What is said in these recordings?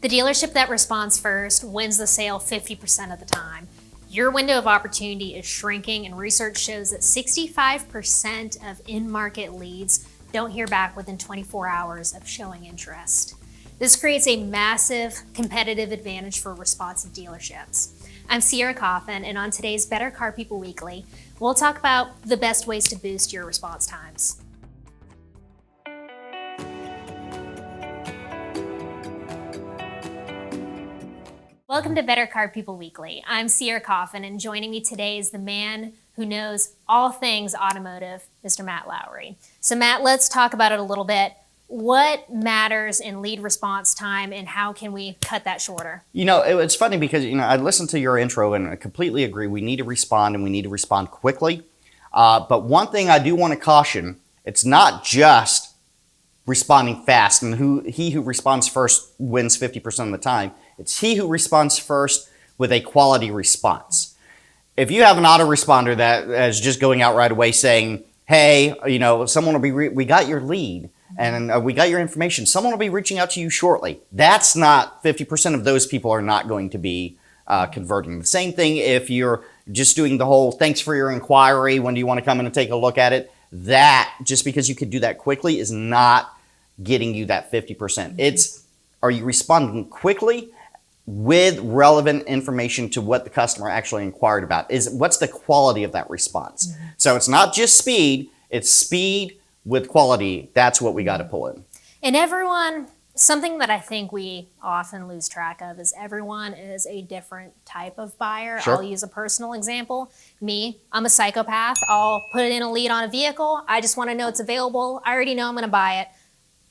The dealership that responds first wins the sale 50% of the time. Your window of opportunity is shrinking, and research shows that 65% of in-market leads don't hear back within 24 hours of showing interest. This creates a massive competitive advantage for responsive dealerships. I'm Coffin, and on today's Better Car People Weekly, we'll talk about the best ways to boost your response times. Welcome to Better Car People Weekly. I'm Coffin, and joining me today is the man who knows all things automotive, Mr. Matt Lowery. So Matt, let's talk about it a little bit. What matters in lead response time, and how can we cut that shorter? You know, it's funny because, I listened to your intro and I completely agree. We need to respond, and we need to respond quickly. But one thing I do want to caution, it's not just responding fast, and he who responds first wins 50% of the time. It's he who responds first with a quality response. If you have an autoresponder that is just going out right away saying, hey, someone will be, we got your lead and we got your information, someone will be reaching out to you shortly. That's not, 50% of those people are not going to be converting. The same thing if you're just doing the whole thanks for your inquiry, when do you want to come in and take a look at it? That, just because you could do that quickly, is not getting you that 50%. It's, are you responding quickly with relevant information to what the customer actually inquired about? What's the quality of that response? So it's not just speed, it's speed with quality. That's what we got to pull in. And everyone, something that I think we often lose track of is everyone is a different type of buyer. Sure. I'll use a personal example. Me, I'm a psychopath. I'll put in a lead on a vehicle. I just want to know it's available. I already know I'm going to buy it.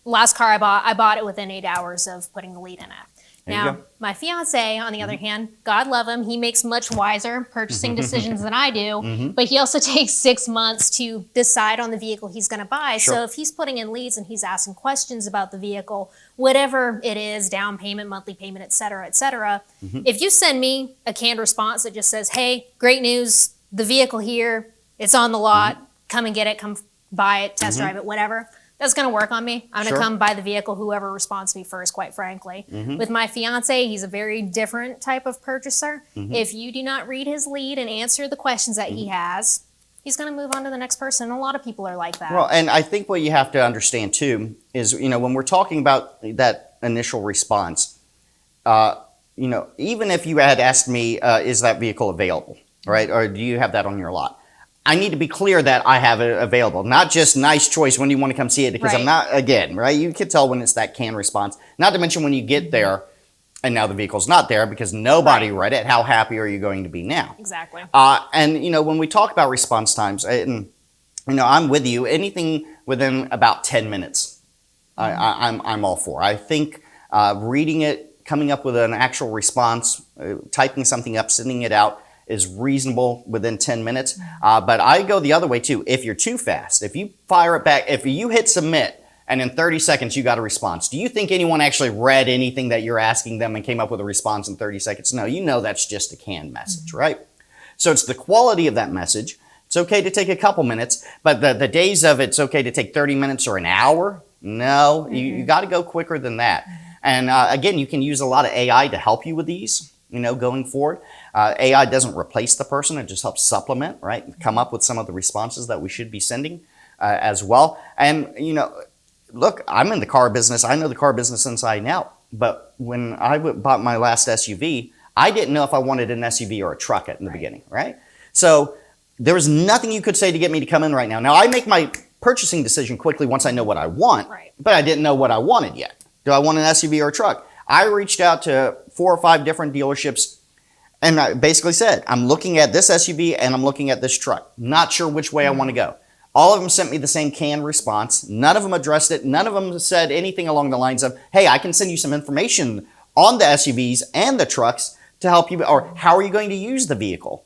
Last car I bought it within 8 hours of putting the lead in it. Now, my fiance, on the other hand, God love him, he makes much wiser purchasing decisions than I do, but he also takes 6 months to decide on the vehicle he's going to buy. Sure. So if he's putting in leads and he's asking questions about the vehicle, whatever it is, down payment, monthly payment, et cetera, if you send me a canned response that just says, hey, great news, the vehicle here, it's on the lot, come and get it, come buy it, test drive it, whatever, that's going to work on me. I'm going to come buy the vehicle, whoever responds to me first, quite frankly. With my fiance, he's a very different type of purchaser. If you do not read his lead and answer the questions that he has, he's going to move on to the next person. A lot of people are like that. Well, and I think what you have to understand too is, when we're talking about that initial response, even if you had asked me, is that vehicle available, right? Or do you have that on your lot? I need to be clear that I have it available, not just nice choice when you want to come see it, because I'm not, again, right? You can tell when it's that canned response, not to mention when you get there and now the vehicle's not there because nobody read it. How happy are you going to be now? Exactly. And, when we talk about response times, and, I'm with you, anything within about 10 minutes, I'm all for. I think reading it, coming up with an actual response, typing something up, sending it out, is reasonable within 10 minutes. But I go the other way too. If you're too fast, if you fire it back, if you hit submit and in 30 seconds you got a response, do you think anyone actually read anything that you're asking them and came up with a response in 30 seconds? No, that's just a canned message, right? So it's the quality of that message. It's okay to take a couple minutes, but the days of it's okay to take 30 minutes or an hour, no, you got to go quicker than that. And again, you can use a lot of AI to help you with these, going forward. AI doesn't replace the person, it just helps supplement, right? Come up with some of the responses that we should be sending as well. And, look, I'm in the car business. I know the car business inside and out. But when I bought my last SUV, I didn't know if I wanted an SUV or a truck in the beginning, right? So there was nothing you could say to get me to come in right now. Now, I make my purchasing decision quickly once I know what I want, but I didn't know what I wanted yet. Do I want an SUV or a truck? I reached out to 4 or 5 different dealerships, and I basically said, I'm looking at this SUV and I'm looking at this truck. Not sure which way I want to go. All of them sent me the same canned response. None of them addressed it. None of them said anything along the lines of, hey, I can send you some information on the SUVs and the trucks to help you, or how are you going to use the vehicle?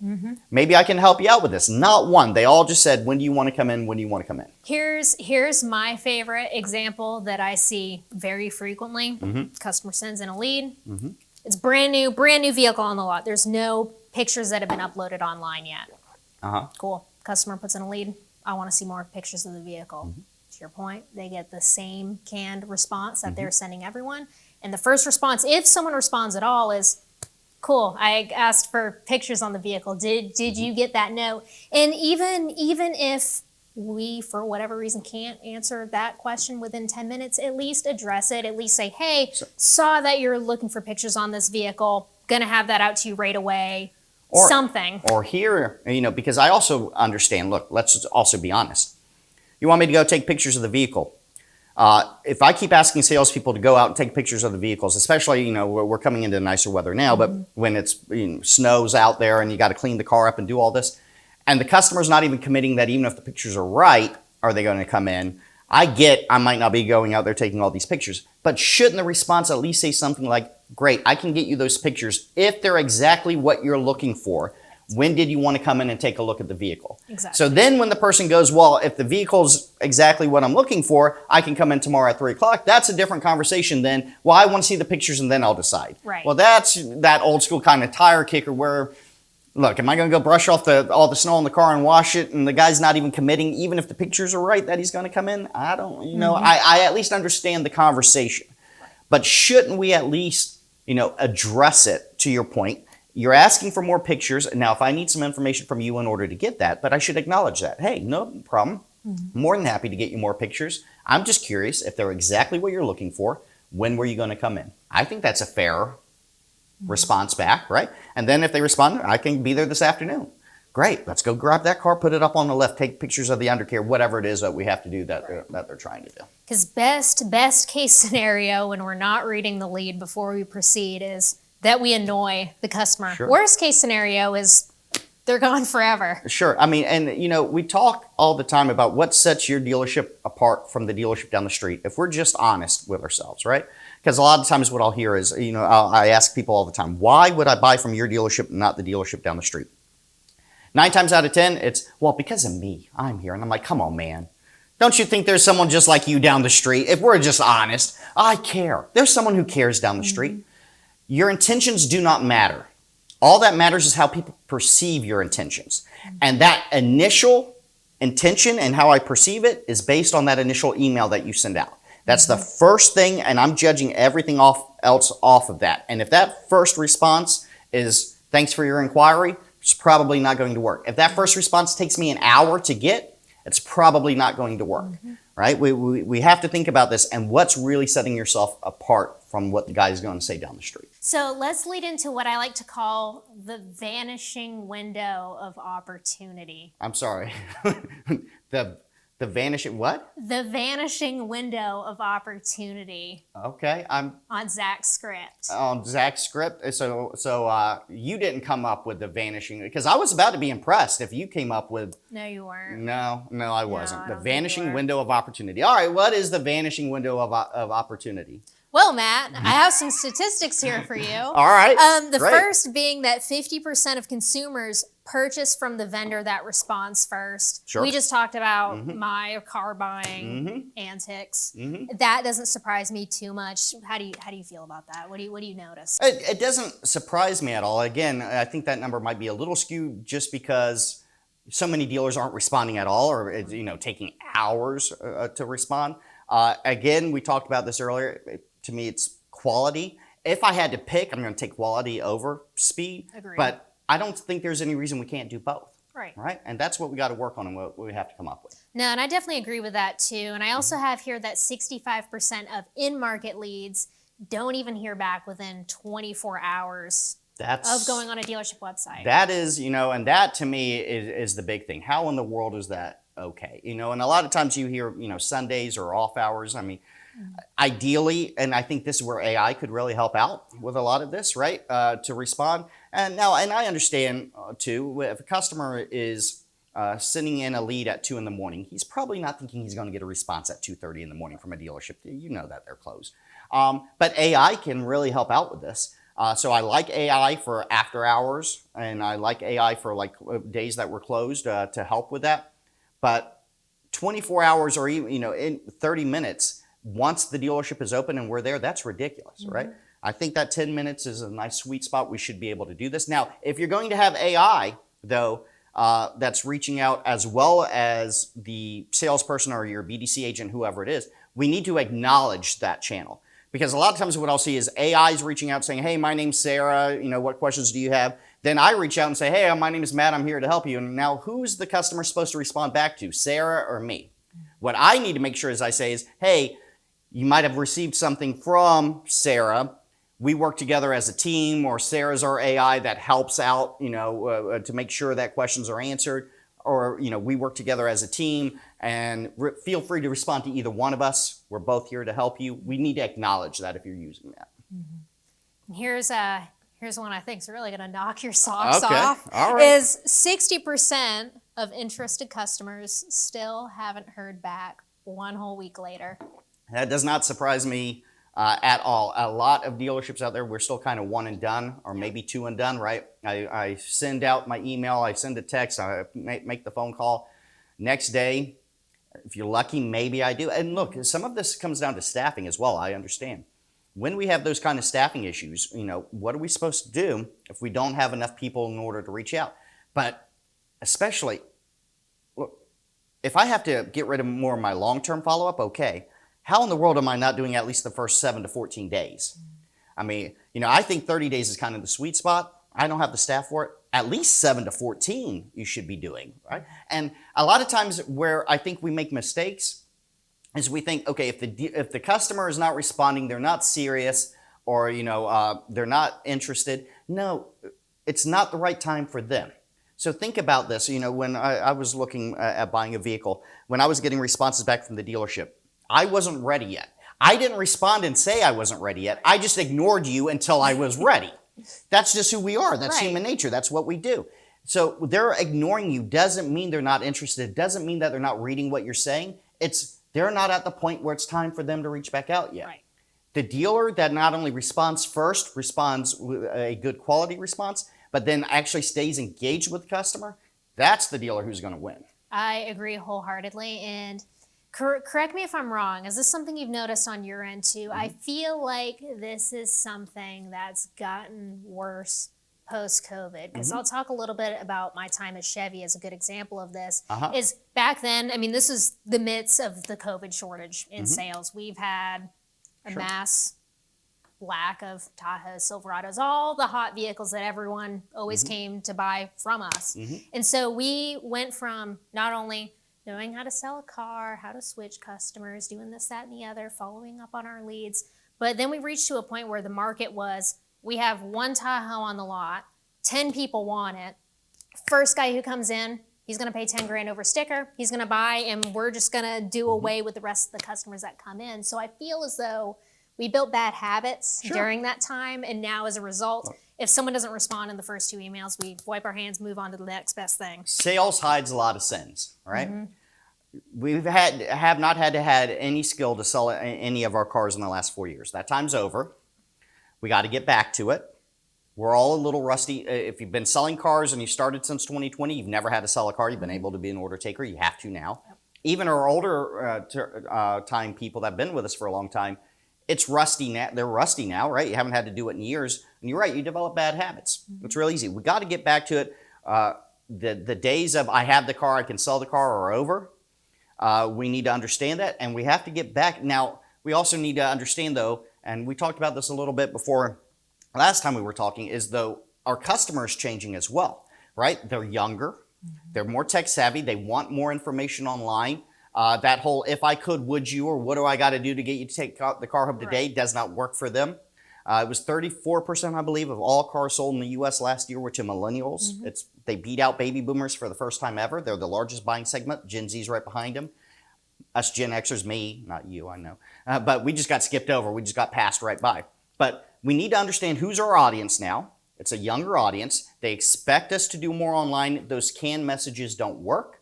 Maybe I can help you out with this. Not one. They all just said, when do you want to come in? When do you want to come in? Here's my favorite example that I see very frequently. Customer sends in a lead. It's brand new vehicle on the lot. There's no pictures that have been uploaded online yet. Cool. Customer puts in a lead. I want to see more pictures of the vehicle. To your point, they get the same canned response that they're sending everyone. And the first response, if someone responds at all, is, cool, I asked for pictures on the vehicle. Did you get that note? And even if we, for whatever reason, can't answer that question within 10 minutes, at least address it. At least say, hey, saw that you're looking for pictures on this vehicle. Gonna have that out to you right away. Or, something. Or here, because I also understand, look, let's also be honest. You want me to go take pictures of the vehicle. If I keep asking salespeople to go out and take pictures of the vehicles, especially, we're coming into nicer weather now, but when it's snows out there and you got to clean the car up and do all this, and the customer's not even committing that even if the pictures are right, are they going to come in? I might not be going out there taking all these pictures, but shouldn't the response at least say something like, great, I can get you those pictures if they're exactly what you're looking for. When did you want to come in and take a look at the vehicle? Exactly. So then when the person goes, well, if the vehicle's exactly what I'm looking for, I can come in tomorrow at 3 o'clock. That's a different conversation than, well, I want to see the pictures and then I'll decide. Right. Well, that's that old school kind of tire kicker where, look, am I going to go brush off all the snow in the car and wash it and the guy's not even committing, even if the pictures are right, that he's going to come in? I don't, I at least understand the conversation. But shouldn't we at least, address it, to your point? You're asking for more pictures. Now, if I need some information from you in order to get that, but I should acknowledge that. Hey, no problem. More than happy to get you more pictures. I'm just curious if they're exactly what you're looking for. When were you going to come in? I think that's a fair response back, right? And then if they respond, I can be there this afternoon. Great. Let's go grab that car, put it up on the lift, take pictures of the undercarriage, whatever it is that we have to do that they're trying to do. Because best case scenario when we're not reading the lead before we proceed is that we annoy the customer. Sure. Worst case scenario is they're gone forever. Sure. I mean, and we talk all the time about what sets your dealership apart from the dealership down the street. If we're just honest with ourselves, right? Because a lot of times what I'll hear is, I ask people all the time, why would I buy from your dealership and not the dealership down the street? 9 times out of 10, it's, well, because of me, I'm here. And I'm like, come on, man. Don't you think there's someone just like you down the street? If we're just honest, I care. There's someone who cares down the street. Your intentions do not matter. All that matters is how people perceive your intentions. And that initial intention and how I perceive it is based on that initial email that you send out. That's the first thing, and I'm judging everything else off of that. And if that first response is, thanks for your inquiry, it's probably not going to work. If that first response takes me an hour to get, it's probably not going to work, right? We have to think about this and what's really setting yourself apart from what the guy is going to say down the street. So let's lead into what I like to call the vanishing window of opportunity. I'm sorry. The vanishing what? The vanishing window of opportunity. Okay, I'm on Zach's script. On Zach's script. So you didn't come up with the vanishing, because I was about to be impressed if you came up with. No, you weren't. No, I wasn't. No, The vanishing window of opportunity. All right, what is the vanishing window of opportunity? Well, Matt, I have some statistics here for you. All right. The great. first being that 50% of consumers purchase from the vendor that responds first. Sure. We just talked about my car buying antics. That doesn't surprise me too much. How do you feel about that? What do you notice? It doesn't surprise me at all. Again, I think that number might be a little skewed just because so many dealers aren't responding at all, or taking hours to respond. Again, we talked about this earlier. To me, it's quality. If I had to pick, I'm going to take quality over speed. Agreed. But I don't think there's any reason we can't do both. Right. Right? And that's what we got to work on and what we have to come up with. No, and I definitely agree with that too. And I also have here that 65% of in-market leads don't even hear back within 24 hours of going on a dealership website. That is, and that to me is the big thing. How in the world is that okay? And a lot of times you hear, Sundays or off hours. I mean, ideally, and I think this is where AI could really help out with a lot of this, right? To respond. And I understand too, if a customer is sending in a lead at 2 a.m, he's probably not thinking he's going to get a response at 2:30 a.m. from a dealership. You know that they're closed. But AI can really help out with this. So I like AI for after hours, and I like AI for like days that were closed to help with that. But 24 hours or even, in 30 minutes, once the dealership is open and we're there, that's ridiculous, right? I think that 10 minutes is a nice sweet spot. We should be able to do this. Now, if you're going to have AI, though, that's reaching out as well as the salesperson or your BDC agent, whoever it is, we need to acknowledge that channel. Because a lot of times what I'll see is AIs reaching out saying, hey, my name's Sarah, what questions do you have? Then I reach out and say, hey, my name is Matt, I'm here to help you. And now who's the customer supposed to respond back to, Sarah or me? What I need to make sure, as I say, is, hey, you might have received something from Sarah. We work together as a team, or Sarah's our AI that helps out, to make sure that questions are answered. Or, we work together as a team, and feel free to respond to either one of us. We're both here to help you. We need to acknowledge that if you're using that. Mm-hmm. Here's one I think is really going to knock your socks off. All right. Is 60% of interested customers still haven't heard back one whole week later. That does not surprise me at all. A lot of dealerships out there, we're still kind of one and done, or maybe two and done, right? I send out my email, I send a text, I make the phone call. Next day, if you're lucky, maybe I do. And look, some of this comes down to staffing as well, I understand. When we have those kind of staffing issues, what are we supposed to do if we don't have enough people in order to reach out? But especially, look, if I have to get rid of more of my long-term follow-up, okay. How in the world am I not doing at least the first 7 to 14 days? I mean, I think 30 days is kind of the sweet spot. I don't have the staff for it. At least 7 to 14 you should be doing, right? And a lot of times where I think we make mistakes is we think, okay, if the customer is not responding, they're not serious, or they're not interested. No, it's not the right time for them. So think about this. When I was looking at buying a vehicle, when I was getting responses back from the dealership, I wasn't ready yet. I didn't respond and say I wasn't ready yet. I just ignored you until I was ready. That's just who we are. That's right. Human nature. That's what we do. So they're ignoring you doesn't mean they're not interested. It doesn't mean that they're not reading what you're saying. They're not at the point where it's time for them to reach back out yet. Right. The dealer that not only responds with a good quality response, but then actually stays engaged with the customer, that's the dealer who's going to win. I agree wholeheartedly. And correct me if I'm wrong. Is this something you've noticed on your end too? I feel like this is something that's gotten worse post-COVID. Because I'll talk a little bit about my time at Chevy as a good example of this. Is back then, this is the midst of the COVID shortage in sales. We've had a mass lack of Tahoes, Silverados, all the hot vehicles that everyone always came to buy from us. And so we went from not only knowing how to sell a car, how to switch customers, doing this, that, and the other, following up on our leads. But then we reached to a point where the market was, we have one Tahoe on the lot, 10 people want it. First guy who comes in, he's going to pay 10 grand over sticker. He's going to buy, and we're just going to do away with the rest of the customers that come in. So I feel as though we built bad habits during that time. And now as a result, if someone doesn't respond in the first 2 emails, we wipe our hands, move on to the next best thing. Sales hides a lot of sins, right? We have not had to had any skill to sell any of our cars in the last 4 years. That time's over. We got to get back to it. We're all a little rusty. If you've been selling cars and you started since 2020, you've never had to sell a car. You've been able to be an order taker. You have to now. Even our older time people that have been with us for a long time, it's rusty now. They're rusty now, right? You haven't had to do it in years. And you're right, you develop bad habits. It's real easy. We got to get back to it. The days of I have the car, I can sell the car are over. We need to understand that, and we have to get back. Now, we also need to understand, though, and we talked about this a little bit before last time we were talking, is though our customer is changing as well, right? They're younger. They're more tech savvy. They want more information online. That whole if I could, would you, or what do I got to do to get you to take the car home today does not work for them. It was 34%, I believe, of all cars sold in the U.S. last year were to millennials. They beat out baby boomers for the first time ever. They're the largest buying segment. Gen Z's right behind them. Us Gen Xers, me, not you, I know. But we just got skipped over. We just got passed right by. But we need to understand who's our audience now. It's a younger audience. They expect us to do more online. Those canned messages don't work.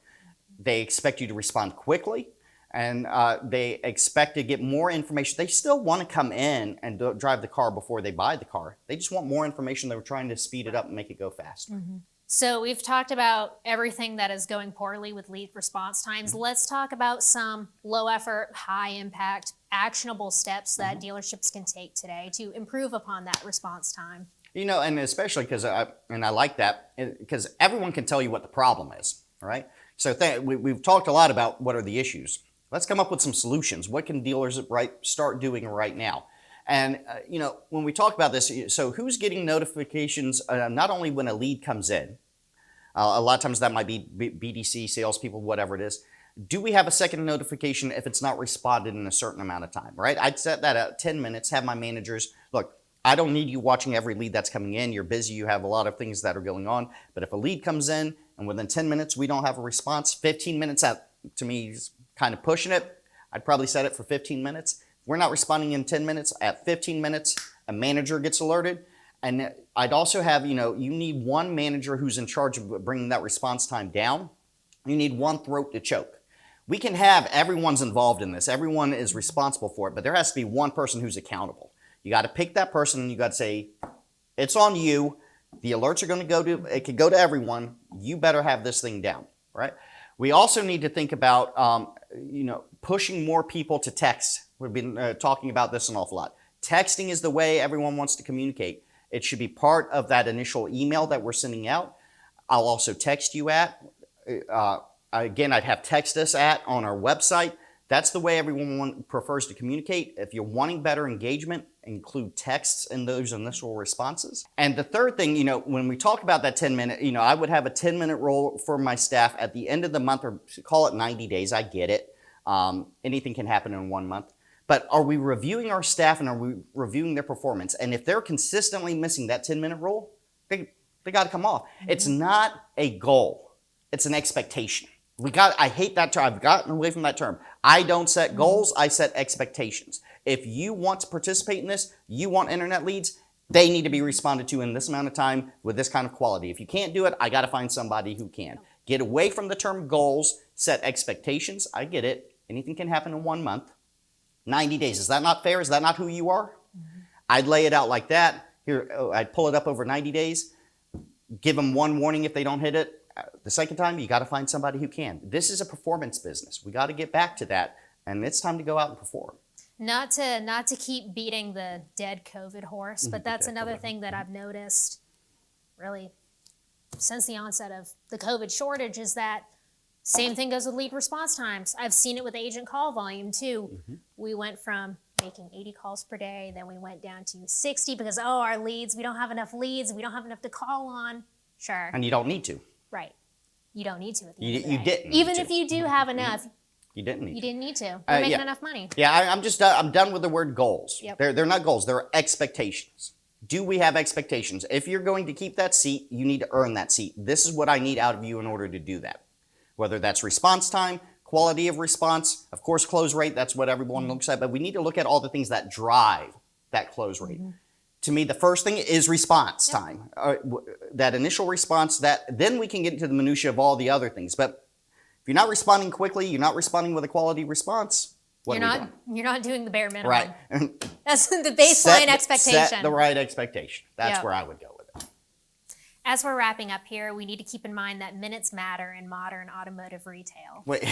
They expect you to respond quickly. And they expect to get more information. They still want to come in and drive the car before they buy the car. They just want more information. They're trying to speed it up and make it go faster. So we've talked about everything that is going poorly with lead response times. Let's talk about some low effort, high impact, actionable steps that dealerships can take today to improve upon that response time. And especially because, I like that, because everyone can tell you what the problem is, all right? So we've talked a lot about what are the issues. Let's come up with some solutions. What can dealers start doing right now? And, when we talk about this, so who's getting notifications not only when a lead comes in, a lot of times that might be BDC, salespeople, whatever it is. Do we have a second notification if it's not responded in a certain amount of time, right? I'd set that at 10 minutes, have my managers, look, I don't need you watching every lead that's coming in. You're busy, you have a lot of things that are going on. But if a lead comes in and within 10 minutes we don't have a response, 15 minutes to me is kind of pushing it. I'd probably set it for 15 minutes. If we're not responding in 10 minutes, at 15 minutes, a manager gets alerted. And I'd also have, you need one manager who's in charge of bringing that response time down. You need one throat to choke. We can have everyone's involved in this. Everyone is responsible for it, but there has to be one person who's accountable. You got to pick that person and you got to say, it's on you. The alerts are going to it could go to everyone. You better have this thing down, right? We also need to think about, pushing more people to text. We've been talking about this an awful lot. Texting is the way everyone wants to communicate. It should be part of that initial email that we're sending out. I'll also text you at. Again, I'd have text us at on our website. That's the way everyone prefers to communicate. If you're wanting better engagement, include texts in those initial responses. And the third thing, when we talk about that 10-minute, I would have a 10-minute rule for my staff at the end of the month, or call it 90 days. I get it. Anything can happen in 1 month. But are we reviewing our staff and are we reviewing their performance? And if they're consistently missing that 10-minute rule, they got to come off. Mm-hmm. It's not a goal. It's an expectation. I hate that term. I've gotten away from that term. I don't set goals. I set expectations. If you want to participate in this, you want internet leads, they need to be responded to in this amount of time with this kind of quality. If you can't do it, I got to find somebody who can. Get away from the term goals, set expectations. I get it. Anything can happen in 1 month. 90 days. Is that not fair? Is that not who you are? Mm-hmm. I'd lay it out like that. I'd pull it up over 90 days. Give them one warning if they don't hit it. The second time, you got to find somebody who can. This is a performance business. We got to get back to that, and it's time to go out and perform. Not to keep beating the dead COVID horse, but that's another thing that I've noticed really since the onset of the COVID shortage is that same thing goes with lead response times. I've seen it with agent call volume too. Mm-hmm. We went from making 80 calls per day, then we went down to 60 because, our leads, we don't have enough leads, we don't have enough to call on. Sure. And you don't need to. Right. You don't need to at the end of the day. You didn't. Even if you do have enough, you didn't need. You didn't need to. You're making enough money. Yeah, I'm done with the word goals. Yep. They're not goals. They're expectations. Do we have expectations? If you're going to keep that seat, you need to earn that seat. This is what I need out of you in order to do that. Whether that's response time, quality of response, of course, close rate. That's what everyone looks at. But we need to look at all the things that drive that close rate. Mm-hmm. To me, the first thing is response time. That initial response, then we can get into the minutia of all the other things. But if you're not responding quickly, you're not responding with a quality response, you're not doing the bare minimum. Right. That's the baseline expectation. Set the right expectation. That's where I would go with it. As we're wrapping up here, we need to keep in mind that minutes matter in modern automotive retail. Wait,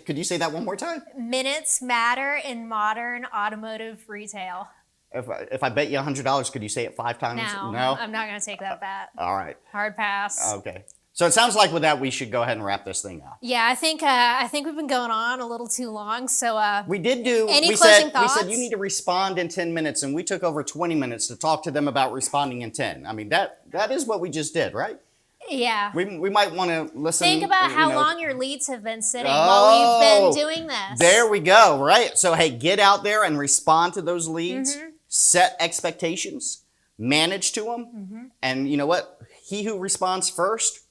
could you say that one more time? Minutes matter in modern automotive retail. If I bet you $100, could you say it 5 times? No, I'm not going to take that bet. All right. Hard pass. Okay. So it sounds like with that, we should go ahead and wrap this thing up. Yeah, I think we've been going on a little too long. So we did do. Any closing thoughts? We said you need to respond in 10 minutes, and we took over 20 minutes to talk to them about responding in 10. I mean, that is what we just did, right? Yeah. We might want to listen. Think about how long your leads have been sitting while we've been doing this. There we go, right? So, hey, get out there and respond to those leads. Mm-hmm. Set expectations, manage to them, and you know what? He who responds first,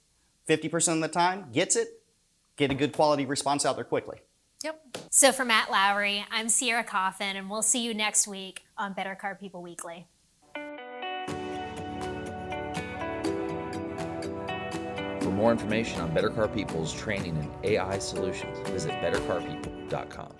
50% of the time, gets it. Get a good quality response out there quickly. Yep. So for Matt Lowery, I'm Sierra Coffin, and we'll see you next week on Better Car People Weekly. For more information on Better Car People's training and AI solutions, visit bettercarpeople.com.